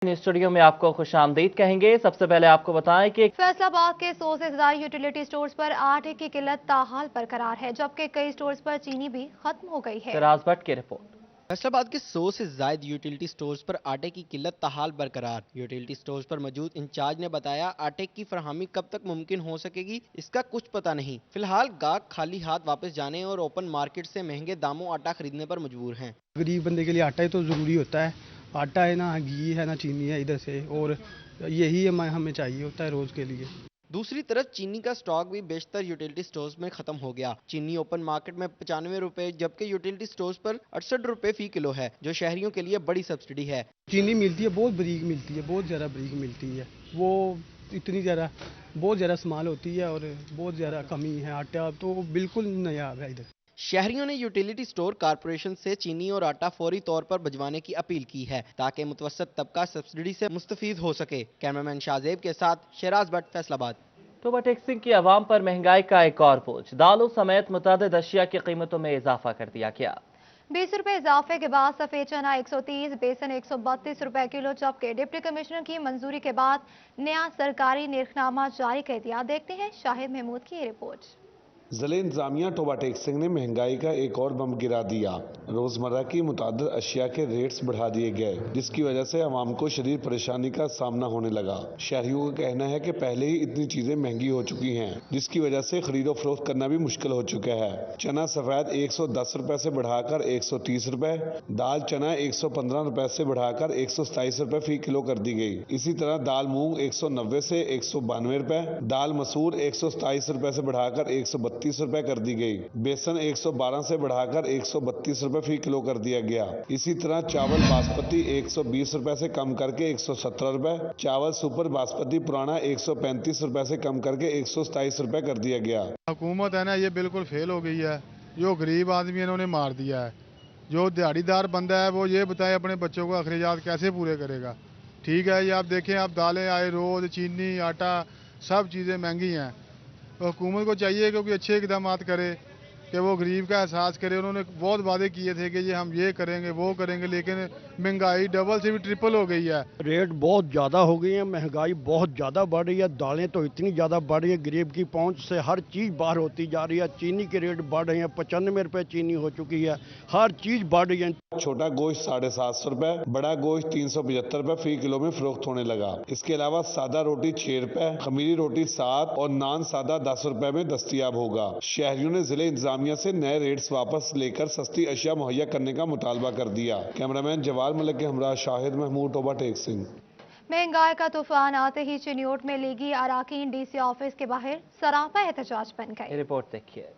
Studio में आपको खुशामदीद कहेंगे। सबसे पहले आपको बताएं कि फैसलाबाद के 100 से ज्यादा यूटिलिटी स्टोर्स पर आटे की किल्लत ताहाल बरकरार है, जबकि कई स्टोर्स पर चीनी भी खत्म हो गई है। फिराज भट्ट की रिपोर्ट। फैसलाबाद के 100 से ज्यादा यूटिलिटी स्टोर्स पर आटे की किल्लत ताहाल बरकरार। यूटिलिटी स्टोर्स पर मौजूद इंचार्ज ने बताया, आटे की फराहमी कब तक मुमकिन हो सकेगी इसका कुछ पता नहीं। फिलहाल गाहक खाली हाथ वापस जाने और ओपन मार्केट से महंगे दामों आटा खरीदने पर मजबूर हैं। गरीब बंदे के लिए आटा ही तो ज़रूरी होता है। आटा है ना, घी है ना, चीनी है इधर से, और यही हमें चाहिए होता है रोज़ के लिए। दूसरी तरफ चीनी का स्टॉक भी बेशतर यूटिलिटी स्टोर्स में खत्म हो गया। चीनी ओपन मार्केट में 95 रुपए, जबकि यूटिलिटी स्टोर्स पर 68 रुपए फी किलो है, जो शहरियों के लिए बड़ी सब्सिडी है। चीनी मिलती है, बहुत बारीक मिलती है, बहुत ज़्यादा बारीक मिलती है। वो इतनी ज़्यादा बहुत ज़्यादा इस्तेमाल होती है और बहुत ज़्यादा कमी है। आटा तो बिल्कुल नया है इधर। शहरियों ने यूटिलिटी स्टोर कारपोरेशन से चीनी और आटा फौरी तौर पर भिजवाने की अपील की है, ताकि मुतवस्सित तबका सब्सिडी से मुस्तफीद हो सके। कैमरामैन शाहजेब के साथ शहराज भट्ट, फैसलाबाद। टोबा टैक्सिंग की आवाम पर महंगाई का एक और बोझ। दालों समेत मुतअद्दिद अशिया की कीमतों में इजाफा कर दिया गया। 20 रुपए इजाफे के बाद सफेद चना 130, बेसन 132 रुपए किलो, जबकि डिप्टी कमिश्नर की मंजूरी के बाद नया सरकारी निर्खनामा जारी कर दिया। देखते हैं शाहिद महमूद की रिपोर्ट। ज़िले इंतजामिया टोबा टैक्सिंग ने महंगाई का एक और बम गिरा दिया। रोजमर्रा की मुतादिद अशिया के रेट्स बढ़ा दिए गए, जिसकी वजह से आवाम को शदीद परेशानी का सामना होने लगा। शहरियों का कहना है कि पहले ही इतनी चीजें महंगी हो चुकी हैं, जिसकी वजह से खरीदो फरोख्त करना भी मुश्किल हो चुका है। चना सफेद 110 रुपए से बढ़ाकर 130 रुपए, दाल चना 115 रुपए से बढ़ाकर 127 रुपए फी किलो कर दी गई। इसी तरह दाल मूंग 190 से 192 रुपए, दाल मसूर 127 रुपए से बढ़ाकर 132 रुपए कर दी गई। बेसन 112 से बढ़ाकर 132 रुपए फी किलो कर दिया गया। इसी तरह चावल बासमती 120 रुपए से कम करके 117 रुपए, चावल सुपर बासमती पुराना 135 रुपए से कम करके 127 रुपए कर दिया गया। हुकूमत है ना, ये बिल्कुल फेल हो गई है। जो गरीब आदमी इन्होंने मार दिया है। जो दिहाड़ीदार बंदा है वो ये बताए अपने बच्चों को अखराजात कैसे पूरे करेगा। ठीक है, ये आप देखें, आप दालें आए रोज, चीनी, आटा, सब चीज़ें महंगी हैं। तो हुकूमत को चाहिए कि अच्छे इकदाम करे, कि वो गरीब का एहसास करे। उन्होंने बहुत वादे किए थे कि ये हम ये करेंगे वो करेंगे, लेकिन महंगाई डबल से भी ट्रिपल हो गई है। रेट बहुत ज़्यादा हो गई है, महंगाई बहुत ज़्यादा बढ़ रही है। दालें तो इतनी ज़्यादा बढ़ रही है, गरीब की पहुंच से हर चीज़ बाहर होती जा रही है। चीनी के रेट बढ़ रहे हैं, 95 रुपये चीनी हो चुकी है, हर चीज़ बढ़ रही है। छोटा गोश्त 750 रुपए, बड़ा गोश्त 375 रुपए फी किलो में फरोख्त होने लगा। इसके अलावा सादा रोटी 6 रुपए, खमीरी रोटी 7 और नान सादा 10 रुपए में दस्तयाब होगा। शहरियों ने जिले इंतजामिया से नए रेट्स वापस लेकर सस्ती अशिया मुहैया करने का मुतालबा कर दिया। कैमरामैन जवाल मलिक के हमरा शाहिद महमूद, टोबा टैक्सिंग। महंगाई का तूफान आते ही चिन्योट में लीगी अराकीन डीसी ऑफिस के बाहर सरापा एहतजाज बन गए। रिपोर्ट देखिए।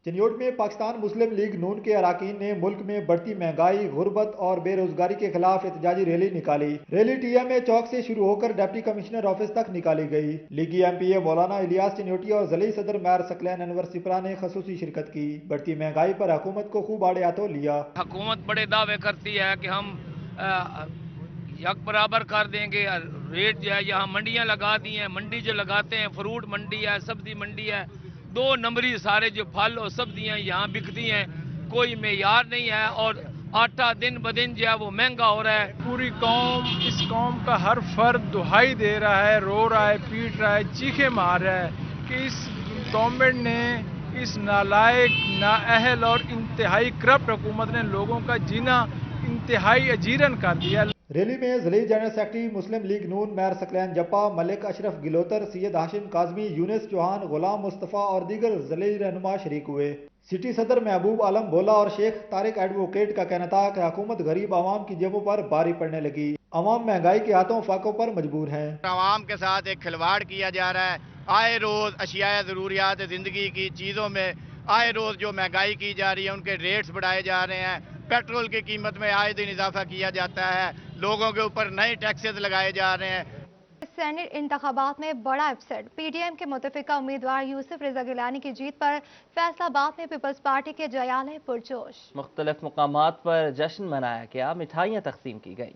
चिन्योट में पाकिस्तान मुस्लिम लीग नून के अराकीन ने मुल्क में बढ़ती महंगाई, गुर्बत और बेरोजगारी के खिलाफ एहतजाजी रैली निकाली। रैली टीएमए चौक से शुरू होकर डिप्टी कमिश्नर ऑफिस तक निकाली गई। लीगी एमपीए मौलाना इलियास चिन्योटी और ज़िले सदर मैर सकलैन अनवर सिपरा ने खसूसी शिरकत की। बढ़ती महंगाई पर हुकूमत को खूब आड़े हाथों लिया। हुकूमत बड़े दावे करती है कि हम यक बराबर कर देंगे रेट। जो है यहाँ मंडियाँ लगा दी हैं, मंडी जो लगाते हैं, फ्रूट मंडी है, सब्जी मंडी है, 2 नंबरी सारे जो फल और सब्जियां यहाँ बिकती हैं, कोई मेयार नहीं है और आटा दिन ब दिन जो है वो महंगा हो रहा है। पूरी कौम, इस कौम का हर फर्द दुहाई दे रहा है, रो रहा है, पीट रहा है, चीखे मार रहा है कि इस गवर्नमेंट ने, इस नालायक, नाअहल और इंतहाई करप्ट हुकूमत ने लोगों का जीना इंतहाई अजीरन कर दिया। रैली में ज़िले जनरल सेक्रेटरी मुस्लिम लीग नून मैर सकलैन जप्पा, मलिक अशरफ गिलोतर, सैयद हाशिम काजमी, यूनिस चौहान, गुलाम मुस्तफ़ा और दीगर ज़िले रहनुमा शरीक हुए। सिटी सदर महबूब आलम भोला और शेख तारिक एडवोकेट का कहना था कि हुकूमत गरीब आवाम की जेबों पर भारी पड़ने लगी। आवाम महंगाई के हाथों फाकों पर मजबूर हैं। आवाम के साथ एक खिलवाड़ किया जा रहा है। आए रोज अशिया ज़रूरियात ज़िंदगी की चीज़ों में आए रोज जो महंगाई की जा रही है, उनके रेट्स बढ़ाए जा रहे हैं। पेट्रोल की कीमत में आए दिन इजाफा किया जाता है, लोगों के ऊपर नए टैक्सेस लगाए जा रहे हैं। सेनेट इंतखाबात में बड़ा अपसेट। पीडीएम के मुतफिका उम्मीदवार यूसुफ रजा गिलानी की जीत पर फैसलाबाद में पीपल्स पार्टी के जयाले पुरजोश। मुख्तलिफ मुकामात पर जश्न मनाया गया, मिठाइयाँ तकसीम की गई।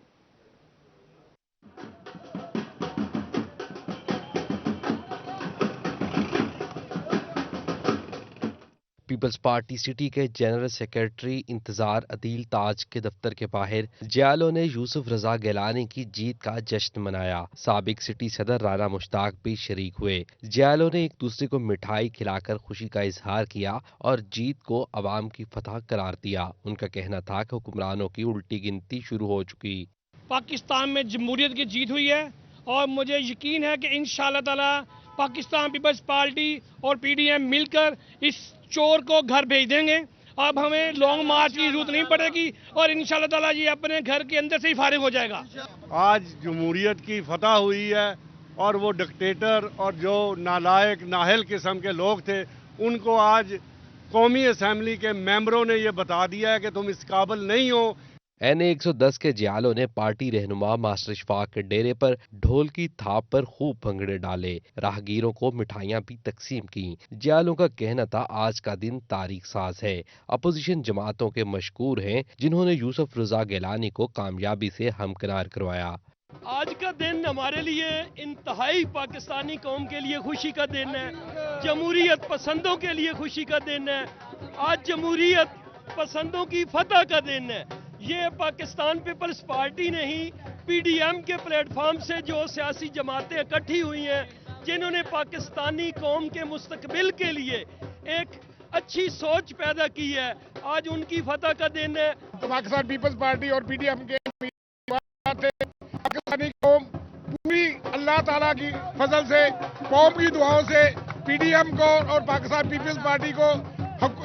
پیپلز پارٹی سٹی کے جنرل سیکرٹری انتظار عدیل تاج کے دفتر کے باہر جیالوں نے یوسف رضا گیلانی کی جیت کا جشن منایا۔ سابق سٹی صدر رانا مشتاق بھی شریک ہوئے۔ جیالوں نے ایک دوسرے کو مٹھائی کھلا کر خوشی کا اظہار کیا اور جیت کو عوام کی فتح قرار دیا۔ ان کا کہنا تھا کہ حکمرانوں کی الٹی گنتی شروع ہو چکی۔ پاکستان میں جمہوریت کی جیت ہوئی ہے اور مجھے یقین ہے کہ انشاءاللہ تعالی پاکستان پیپلز پارٹی اور پی ڈی ایم مل کر اس چور کو گھر بھیج دیں گے۔ اب ہمیں لانگ مارچ کی ضرورت نہیں پڑے گی اور انشاءاللہ تعالی یہ اپنے گھر کے اندر سے ہی فارغ ہو جائے گا۔ آج جمہوریت کی فتح ہوئی ہے اور وہ ڈکٹیٹر اور جو نالائق نااہل قسم کے لوگ تھے ان کو آج قومی اسمبلی کے ممبروں نے یہ بتا دیا ہے کہ تم اس قابل نہیں ہو۔ NA110 کے جیالوں نے پارٹی رہنما ماسٹر اشفاق کے ڈیرے پر ڈھول کی تھاپ پر خوب بھنگڑے ڈالے، راہگیروں کو مٹھائیاں بھی تقسیم کی۔ جیالوں کا کہنا تھا آج کا دن تاریخ ساز ہے، اپوزیشن جماعتوں کے مشکور ہیں جنہوں نے یوسف رضا گیلانی کو کامیابی سے ہمکنار کروایا۔ آج کا دن ہمارے لیے انتہائی پاکستانی قوم کے لیے خوشی کا دن ہے، جمہوریت پسندوں کے لیے خوشی کا دن ہے۔ آج جمہوریت پسندوں کی فتح کا دن ہے۔ یہ پاکستان پیپلز پارٹی نہیں، پی ڈی ایم کے پلیٹ فارم سے جو سیاسی جماعتیں اکٹھی ہوئی ہیں جنہوں نے پاکستانی قوم کے مستقبل کے لیے ایک اچھی سوچ پیدا کی ہے، آج ان کی فتح کا دن ہے۔ پاکستان پیپلز پارٹی اور پی ڈی ایم کے پاکستانی قوم پوری اللہ تعالیٰ کی فضل سے، قوم کی دعاؤں سے پی ڈی ایم کو اور پاکستان پیپلز پارٹی کو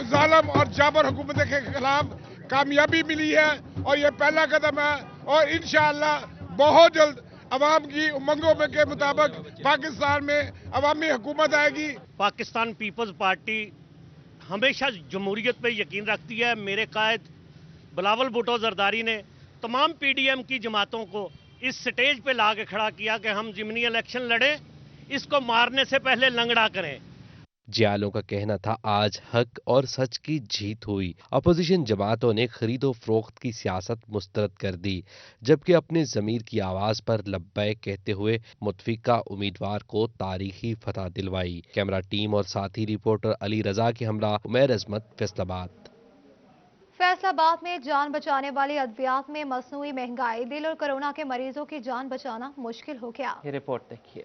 ظالم اور جابر حکومت کے خلاف کامیابی ملی ہے اور یہ پہلا قدم ہے اور انشاءاللہ بہت جلد عوام کی امنگوں کے مطابق پاکستان میں عوامی حکومت آئے گی۔ پاکستان پیپلز پارٹی ہمیشہ جمہوریت پہ یقین رکھتی ہے۔ میرے قائد بلاول بھٹو زرداری نے تمام پی ڈی ایم کی جماعتوں کو اس سٹیج پہ لا کے کھڑا کیا کہ ہم ضمنی الیکشن لڑیں، اس کو مارنے سے پہلے لنگڑا کریں۔ جیالوں کا کہنا تھا آج حق اور سچ کی جیت ہوئی، اپوزیشن جماعتوں نے خرید و فروخت کی سیاست مسترد کر دی، جبکہ اپنے ضمیر کی آواز پر لبیک کہتے ہوئے متفقہ امیدوار کو تاریخی فتح دلوائی۔ کیمرہ ٹیم اور ساتھی رپورٹر علی رضا کے ہمراہ عمیر عظمت، فیصل آباد۔ فیصل آباد میں جان بچانے والی ادویات میں مصنوعی مہنگائی، دل اور کورونا کے مریضوں کی جان بچانا مشکل ہو گیا۔ یہ رپورٹ دیکھیے۔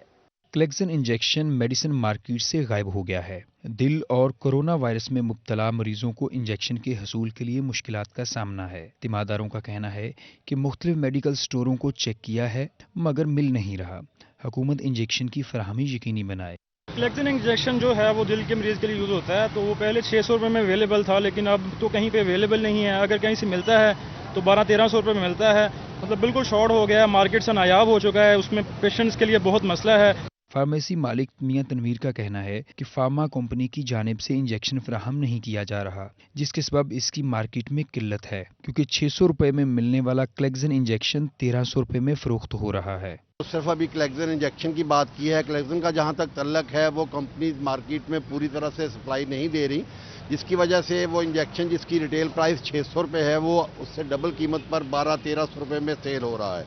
کلیکزن انجیکشن میڈیسن مارکیٹ سے غائب ہو گیا ہے۔ دل اور کورونا وائرس میں مبتلا مریضوں کو انجیکشن کے حصول کے لیے مشکلات کا سامنا ہے۔ تیمارداروں کا کہنا ہے کہ مختلف میڈیکل سٹوروں کو چیک کیا ہے مگر مل نہیں رہا۔ حکومت انجیکشن کی فراہمی یقینی بنائے۔ کلیکزن انجیکشن جو ہے وہ دل کے مریض کے لیے یوز ہوتا ہے، تو وہ پہلے 600 روپے میں اویلیبل تھا، لیکن اب تو کہیں پہ اویلیبل نہیں ہے۔ اگر کہیں سے ملتا ہے تو 1200-1300 روپے میں ملتا ہے، مطلب بالکل شارٹ ہو گیا ہے، مارکیٹ سے نایاب ہو چکا ہے۔ اس میں پیشنٹس کے لیے بہت مسئلہ ہے۔ فارمیسی مالک میاں تنویر کا کہنا ہے کہ فارما کمپنی کی جانب سے انجیکشن فراہم نہیں کیا جا رہا، جس کے سبب اس کی مارکیٹ میں قلت ہے، کیونکہ 600 روپے میں ملنے والا کلیکزن انجیکشن 1300 روپے میں فروخت ہو رہا ہے۔ صرف ابھی کلیکزن انجیکشن کی بات کی ہے، کلیکزن کا جہاں تک تعلق ہے وہ کمپنیز مارکیٹ میں پوری طرح سے سپلائی نہیں دے رہی، جس کی وجہ سے وہ انجیکشن جس کی ریٹیل پرائس 600 روپے ہے وہ اس سے ڈبل قیمت پر 1200-1300 روپے میں سیل ہو رہا ہے۔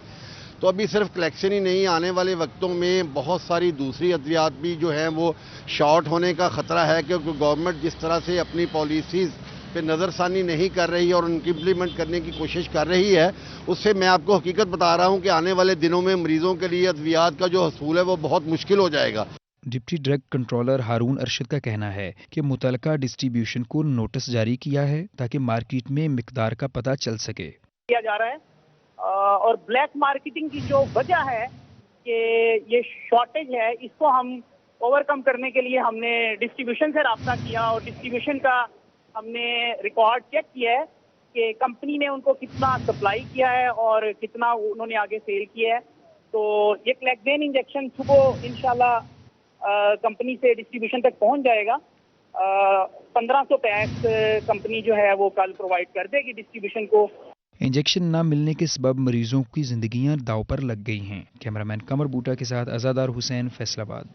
تو ابھی صرف کلیکشن ہی نہیں، آنے والے وقتوں میں بہت ساری دوسری ادویات بھی جو ہیں وہ شارٹ ہونے کا خطرہ ہے، کیونکہ گورنمنٹ جس طرح سے اپنی پالیسیز پہ نظر ثانی نہیں کر رہی اور ان کی امپلیمنٹ کرنے کی کوشش کر رہی ہے، اس سے میں آپ کو حقیقت بتا رہا ہوں کہ آنے والے دنوں میں مریضوں کے لیے ادویات کا جو حصول ہے وہ بہت مشکل ہو جائے گا۔ Deputy drug controller Haroon Arshad کا کہنا ہے کہ متعلقہ ڈسٹریبیوشن کو نوٹس جاری کیا ہے تاکہ مارکیٹ میں مقدار کا پتہ چل سکے۔ کیا جا رہا ہے اور بلیک مارکیٹنگ کی جو وجہ ہے کہ یہ شارٹیج ہے، اس کو ہم اوور کم کرنے کے لیے ہم نے ڈسٹریبیوشن سے رابطہ کیا اور ڈسٹریبیوشن کا ہم نے ریکارڈ چیک کیا ہے کہ کمپنی نے ان کو کتنا سپلائی کیا ہے اور کتنا انہوں نے آگے سیل کیا ہے۔ تو یہ کلیکزین انجیکشن صبح انشاءاللہ کمپنی سے ڈسٹریبیوشن تک پہنچ جائے گا۔ 1500 پیکس کمپنی جو ہے وہ کل پرووائڈ کر دے گی ڈسٹریبیوشن کو۔ انجیکشن نہ ملنے کے سبب مریضوں کی زندگیاں داؤ پر لگ گئی ہیں۔ کیمرامین قمر بوٹا کے ساتھ آزادار حسین، فیصل آباد۔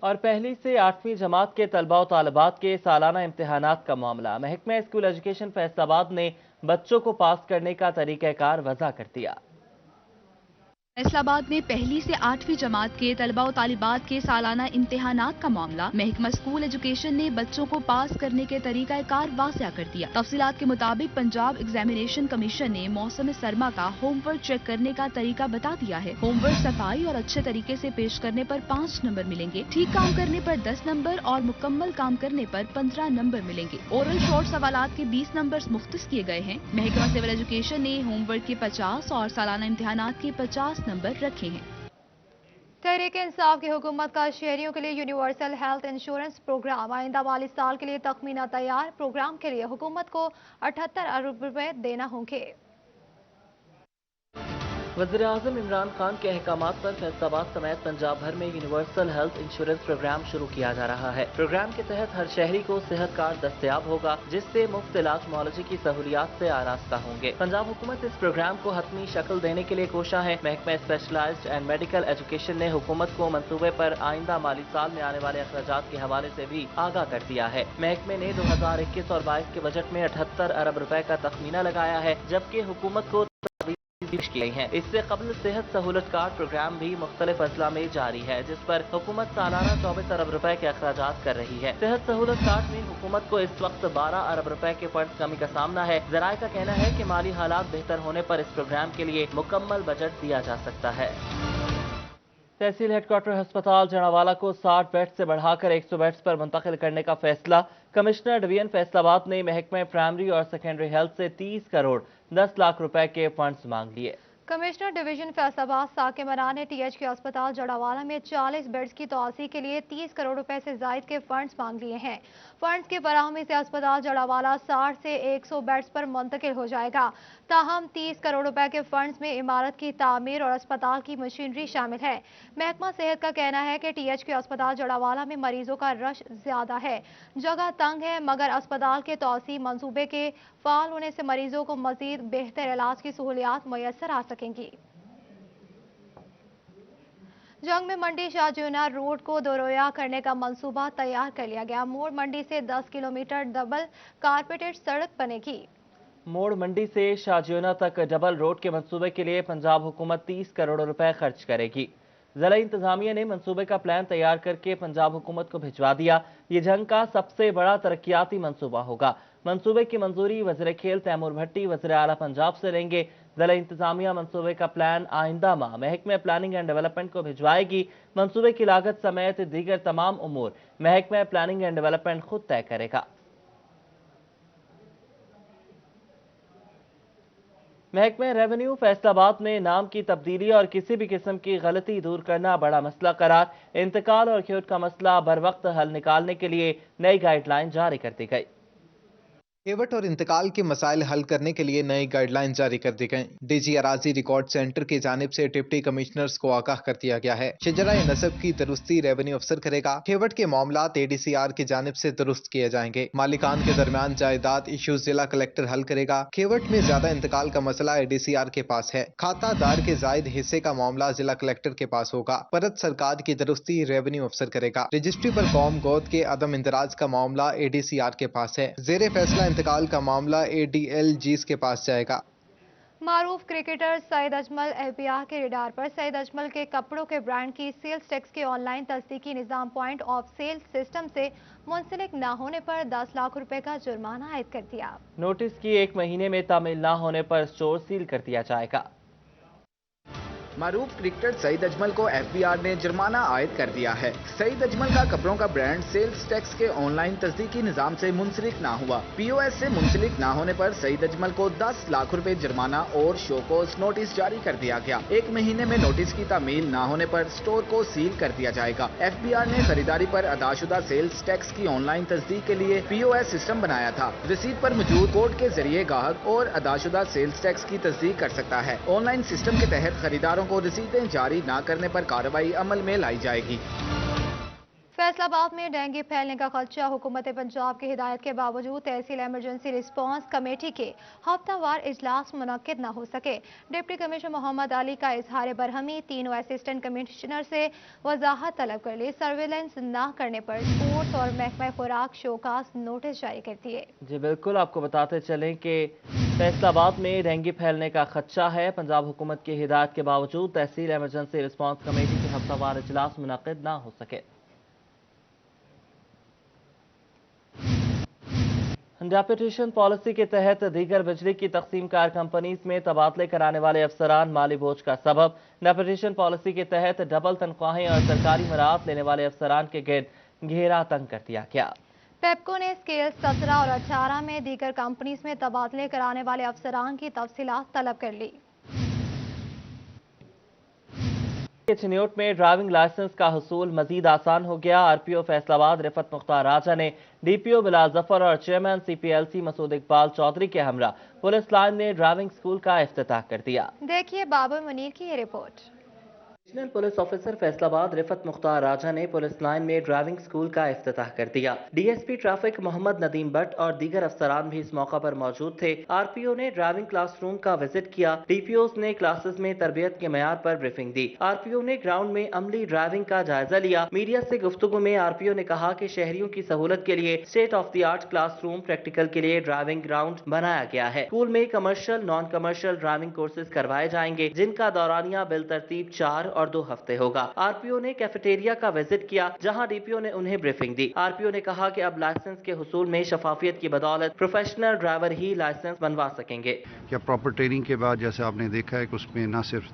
اور پہلی سے 8ویں جماعت کے طلباء و طالبات کے سالانہ امتحانات کا معاملہ، محکمہ اسکول ایجوکیشن فیصل آباد نے بچوں کو پاس کرنے کا طریقہ کار وضع کر دیا۔ फैसलाबाद में पहली से 8वीं जमात के तलबा और तालिबात के सालाना इम्तिहानात का मामला महकमा स्कूल एजुकेशन ने बच्चों को पास करने के तरीका कार वासिया कर दिया। तफसीलात के मुताबिक पंजाब एग्जामिनेशन कमीशन ने मौसम सरमा का होमवर्क चेक करने का तरीका बता दिया है। होमवर्क सफाई और अच्छे तरीके से पेश करने पर 5 नंबर मिलेंगे, ठीक काम करने पर 10 नंबर और मुकम्मल काम करने पर 15 नंबर मिलेंगे। ओरल शॉर्ट सवालात के 20 नंबर मुख्तस किए गए हैं। महकमा सिविल एजुकेशन ने होमवर्क के 50 और सालाना इम्तिहानात के 50 नंबर रखे हैं। तहरीक इंसाफ की हुकूमत का शहरियों के लिए यूनिवर्सल हेल्थ इंश्योरेंस प्रोग्राम आइंदा माली साल के लिए तखमीना तैयार। प्रोग्राम के लिए हुकूमत को 78 अरब रुपए देना होंगे। वज़ीर-ए-आज़म इमरान खान के अहकामात पर फैसलाबाद समेत पंजाब भर में यूनिवर्सल हेल्थ इंश्योरेंस प्रोग्राम शुरू किया जा रहा है। प्रोग्राम के तहत हर शहरी को सेहत कार्ड दस्तयाब होगा, जिससे मुफ्त इलाज मुआलजे की सहूलियात से आरास्ता होंगे। पंजाब हुकूमत इस प्रोग्राम को हतमी शक्ल देने के लिए कोशा है। महकमा स्पेशलाइज्ड एंड मेडिकल एजुकेशन ने हुकूमत को मंसूबे पर आइंदा माली साल में आने वाले अखराजात के हवाले से भी आगाह कर दिया है। महकमे ने 2021 और 22 के बजट में 78 अरब रुपए का तखमीना लगाया है, जबकि हुकूमत को की गई है। इससे कबल सेहत सहूलत कार्ड प्रोग्राम भी मुख्तलिफ अजला में जारी है, जिस पर हुकूमत सालाना 24 अरब रुपए के अखराजात कर रही है। सेहत सहूलत कार्ड में हुकूमत को इस वक्त 12 अरब रुपए के फंड कमी का सामना है। जराये का कहना है कि माली हालात बेहतर होने पर इस प्रोग्राम के लिए मुकम्मल बजट दिया जा सकता है। तहसील हेडक्वार्टर अस्पताल जनावाला को 60 बेड से बढ़ाकर 100 बेड्स पर मुंतकिल करने का फैसला। कमिश्नर डिवीजन फैसलाबाद ने महकमे प्राइमरी और सेकेंडरी हेल्थ से 30 करोड़ 10 लाख रुपए के फंड्स मांग लिए। कमिश्नर डिवीजन फैसलाबाद साकिब मरान ने TH के अस्पताल जड़ावाला में 40 बेड्स की तोसी के लिए 30 करोड़ रुपए से जायद के फंड्स मांग लिए हैं। फंड्स की फराहमी से अस्पताल जड़ावाला 60 से 100 बेड्स पर मुंतकिल हो जाएगा। ताहम 30 करोड़ रुपए के फंड्स में इमारत की तामीर और अस्पताल की मशीनरी शामिल है। महकमा सेहत का कहना है कि TH के अस्पताल जड़ावाला में मरीजों का रश ज्यादा है, जगह तंग है, मगर अस्पताल के तोसी मंसूबे के फाल होने से मरीजों को मजीद बेहतर इलाज की सहूलियात मुयसर आ सकेंगी। जंग में मंडी शाहजूना रोड को दोरोया करने का मंसूबा तैयार कर लिया गया। मोड़ मंडी से 10 किलोमीटर डबल कारपेटेड सड़क बनेगी। मोड़ मंडी से शाहजूना तक डबल रोड के मंसूबे के लिए पंजाब हुकूमत 30 करोड़ रुपए खर्च करेगी। जिला इंतजामिया ने मंसूबे का प्लान तैयार करके पंजाब हुकूमत को भिजवा दिया। ये जंग का सबसे बड़ा तरक्याती मंसूबा होगा। मंसूबे की मंजूरी वज़ीर खेल तैमूर भट्टी वज़ीर आला पंजाब से लेंगे। जिला इंतजामिया मंसूबे का प्लान आइंदा माह महकमे प्लानिंग एंड डेवलपमेंट को भिजवाएगी। मंसूबे की लागत समेत दीगर तमाम उमूर महकमे प्लानिंग एंड डेवलपमेंट खुद तय करेगा। महकमे रेवेन्यू फैसलाबाद ने नाम की तब्दीली और किसी भी किस्म की गलती दूर करना बड़ा मसला करार। इंतकाल और खेत का मसला बर वक्त हल निकालने के लिए नई गाइडलाइन जारी कर दी गई। खेवट और इंतकाल के मसाइल हल करने के लिए नई गाइडलाइन जारी कर दी गई। डीजी अराजी रिकॉर्ड सेंटर की जानिब से डिप्टी कमिश्नर्स को आगाह कर दिया गया है। शजरा नसब की दुरुस्ती रेवेन्यू अफसर करेगा। खेवट के मामलात ADCR की जानिब से दुरुस्त किए जाएंगे। मालिकान के दरमियान जायदाद इशू जिला कलेक्टर हल करेगा। खेवट में ज्यादा इंतकाल का मसला ADCR के पास है। खातादार के जायद हिस्से का मामला जिला कलेक्टर के पास होगा। परत सरकार की दुरुस्ती रेवेन्यू अफसर करेगा। रजिस्ट्री पर कौम गोद के अदम इंदराज का मामला ADCR के पास है। जेर फैसला इंतकाल का मामला ADLGs के पास जाएगा। मारूफ क्रिकेटर सईद अजमल FBR के रडार पर। सईद अजमल के कपड़ों के ब्रांड की सेल्स टैक्स के ऑनलाइन तस्दीकी निजाम पॉइंट ऑफ सेल सिस्टम से मुंसलिक न होने पर 10 लाख रुपए का जुर्माना आयद कर दिया। नोटिस की 1 महीने में तामील न होने पर स्टोर सील कर दिया जाएगा। मारूफ क्रिकेटर सईद अजमल को FBR ने जुर्माना आयद कर दिया है। सईद अजमल का कपड़ों का ब्रांड सेल्स टैक्स के ऑनलाइन तस्दीकी निजाम से मुंसलिक ना हुआ। POS से मुंसलिक ना होने पर सईद अजमल को 10 लाख रुपए जुर्माना और शोकोस नोटिस जारी कर दिया गया। 1 महीने में नोटिस की तामील ना होने पर स्टोर को सील कर दिया जाएगा। FBR ने खरीदारी पर अदाशुदा सेल्स टैक्स की ऑनलाइन तस्दीक के लिए POS सिस्टम बनाया था। रसीद पर मौजूद कोड के जरिए गाहक और अदाशुदा सेल्स टैक्स की तस्दीक कर सकता है। ऑनलाइन सिस्टम के तहत खरीदारों को रसीदें जारी न करने पर कार्रवाई अमल में लाई जाएगी। फैसलाबाद में डेंगू फैलने का खदशा। हुकूमत पंजाब की हिदायत के बावजूद तहसील एमरजेंसी रिस्पांस कमेटी के हफ्तावार इजलास मुनक्किद न हो सके। डिप्टी कमिश्नर मोहम्मद अली का इजहार बरहमी। तीनों असिस्टेंट कमिश्नर से वजाहत तलब कर ली। सर्वेलेंस न करने पर स्पोर्ट्स और महकमा खुराक शोकास नोटिस जारी कर दिए। जी बिल्कुल, आपको बताते चलें कि फैसलाबाद में डेंगू फैलने का खदशा है। पंजाब हुकूमत की हिदायत के बावजूद तहसील एमरजेंसी रिस्पांस कमेटी के हफ्तावार इजलास मुनक्किद न हो सके। डेप्यूटेशन पॉलिसी के तहत दीगर बिजली की तकसीम कार कंपनीज में तबादले कराने वाले अफसरान माली बोझ का सबब। डेप्यूटेशन पॉलिसी के तहत डबल तनख्वाहें और सरकारी मराहत लेने वाले अफसरान के गिर्द घेरा तंग कर दिया गया। पेप्को ने स्केल 17 और 18 में दीगर कंपनीज में तबादले कराने वाले अफसरान की तफसीलात तलब कर ली। चिन्योट में ड्राइविंग लाइसेंस का हुसूल मजीद आसान हो गया। आरपीओ फैसलाबाद रिफत मुख्तार राजा ने डीपीओ बिलाल जफर और चेयरमैन सीपीएलसी मसूद इकबाल चौधरी के हमरा पुलिस लाइन में ड्राइविंग स्कूल का इफ्तिताह कर दिया। देखिए बाबर मुनीर की ये report. National police officer Faisalabad Rifat Mukhtar Raja ने पुलिस लाइन में ड्राइविंग स्कूल का इफ्तिताह कर दिया। डीएसपी ट्रैफिक मोहम्मद नदीम भट्ट और दीगर अफसरान भी इस मौका पर मौजूद थे। आरपीओ ने ड्राइविंग क्लासरूम का विजिट किया। डीपीओ ने क्लासेस में तरबियत के मयार पर ब्रीफिंग दी। आरपीओ ने ग्राउंड में अमली ड्राइविंग का जायजा लिया। मीडिया से गुफ्तगू में आरपीओ ने कहा कि शहरियों की सहूलत के लिए state of the art classroom practical के लिए ड्राइविंग ग्राउंड बनाया गया है। स्कूल में commercial non commercial driving courses करवाए जाएंगे, जिनका दौरानिया बिलतरतीब 4 और 2 हफ्ते होगा। आरपीओ ने कैफेटेरिया का विजिट किया, जहां डीपीओ ने उन्हें ब्रीफिंग दी। आरपीओ ने कहा कि अब लाइसेंस के हुसूल में शफाफियत की बदौलत प्रोफेशनल ड्राइवर ही लाइसेंस बनवा सकेंगे। या प्रॉपर ट्रेनिंग के बाद जैसे आपने देखा है कि उसमें न सिर्फ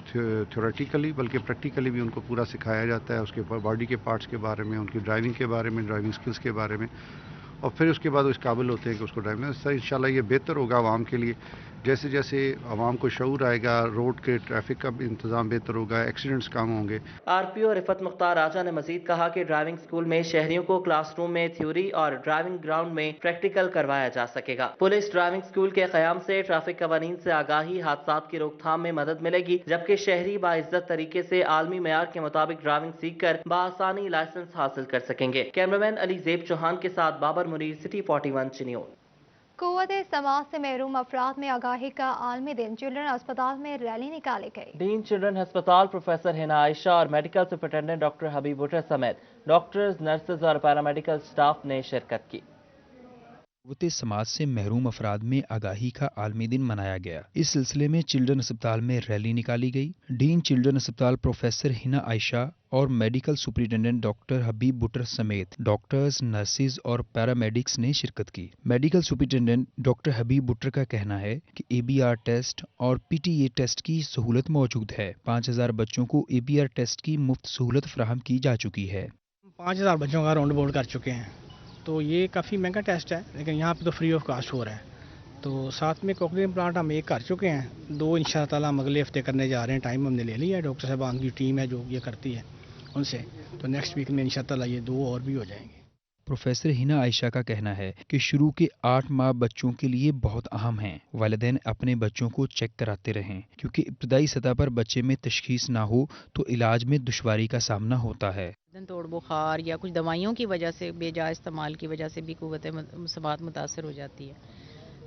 थ्योरेटिकली बल्कि प्रैक्टिकली भी उनको पूरा सिखाया जाता है, उसके बॉडी के पार्ट्स के बारे में, उनकी ड्राइविंग के बारे में, ड्राइविंग स्किल्स के बारे में, और फिर उसके बाद वो इस काबिल होते हैं कि उसको ड्राइविंग। इंशाल्लाह ये बेहतर होगा आवाम के लिए। जैसे जैसे आवाम को शऊर आएगा, रोड के ट्रैफिक का इंतजाम बेहतर होगा, एक्सीडेंट्स कम होंगे। आरपीओ रिफत मुख्तार राजा ने मजीद कहा कि ड्राइविंग स्कूल में शहरियों को क्लासरूम में थ्योरी और ड्राइविंग ग्राउंड में प्रैक्टिकल करवाया जा सकेगा। पुलिस ड्राइविंग स्कूल के क़याम से ट्रैफिक कवानीन से आगाही, हादसात की रोकथाम में मदद मिलेगी, जबकि शहरी बाइज्जत तरीके से आलमी मयार के मुताबिक ड्राइविंग सीख कर बआसानी लाइसेंस हासिल कर सकेंगे। कैमरामैन अली ज़ेब चौहान के साथ बाबर मुनीर, सिटी 41 चिन्योट। कुव्वत समाज से महरूम अफराद में आगाही का आलमी दिन। चिल्ड्रन अस्पताल में रैली निकाली गई। डीन चिल्ड्रन अस्पताल प्रोफेसर हिना आयशा और मेडिकल सुपरिटेंडेंट डॉक्टर हबीब बुटर समेत डॉक्टर्स, नर्सेज और पैरामेडिकल स्टाफ ने शिरकत की। कुव्वत समाज से महरूम अफराद में आगाही का आलमी दिन मनाया गया। इस सिलसिले में चिल्ड्रन अस्पताल में रैली निकाली गई। डीन चिल्ड्रन अस्पताल प्रोफेसर हिना आयशा और मेडिकल सुपरिटेंडेंट डॉक्टर हबीब बुटर समेत डॉक्टर्स, नर्सिस और पैरामेडिक्स ने शिरकत की। मेडिकल सुपरिटेंडेंट डॉक्टर हबीब बुटर का कहना है कि ABR टेस्ट और PTA टेस्ट की सहूलत मौजूद है। 5000 बच्चों को ABR टेस्ट की मुफ्त सहूलत फराहम की जा चुकी है। 5000 बच्चों का राउंड बोर्ड कर चुके हैं, तो ये काफ़ी महंगा टेस्ट है, लेकिन यहाँ पे तो फ्री ऑफ कास्ट हो रहा है। तो साथ में कोक्लियर इम्प्लांट हम 1 कर चुके हैं, 2 इंशाअल्लाह हम अगले हफ्ते करने जा रहे हैं। टाइम हमने ले लिया है, डॉक्टर साहबान की टीम है जो ये करती है उनसे, तो नेक्स्ट वीक में इंशाअल्लाह ये 2 और भी हो जाएंगे। प्रोफेसर हिना आयशा का कहना है कि शुरू के 8 माह बच्चों के लिए बहुत अहम हैं। वालिदैन अपने बच्चों को चेक कराते रहें, क्योंकि इब्तदाई सतह पर बच्चे में तशखीस ना हो तो इलाज में दुश्वारी का सामना होता है। तोड़ बुखार या कुछ दवाइयों की वजह से, बेजा इस्तेमाल की वजह से भी कुव्वत समात मुतासर हो जाती है।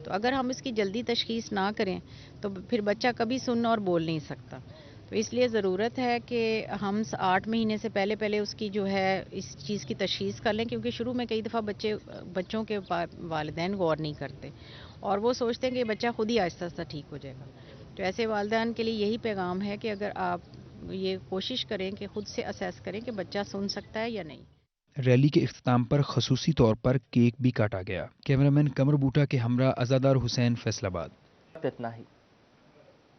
तो अगर हम इसकी जल्दी तशखीस ना करें तो फिर बच्चा कभी सुन और बोल नहीं सकता। तो इसलिए ज़रूरत है कि हम 8 महीने से पहले उसकी जो है इस चीज़ की तशखीस कर लें, क्योंकि शुरू में कई दफ़ा बच्चों के वालिदैन गौर नहीं करते और वो सोचते हैं कि बच्चा खुद ही आहिस्ता आहिस्ता ठीक हो जाएगा। तो ऐसे वालिदैन के लिए यही पैगाम है कि अगर आप ये कोशिश करें कि खुद से असेस करें कि बच्चा सुन सकता है या नहीं। रैली के इख्तिताम पर खसूसी तौर पर केक भी काटा गया। कैमरामैन कमर बूटा के हमरा अज़ादार हुसैन, फैसलाबाद। इतना ही।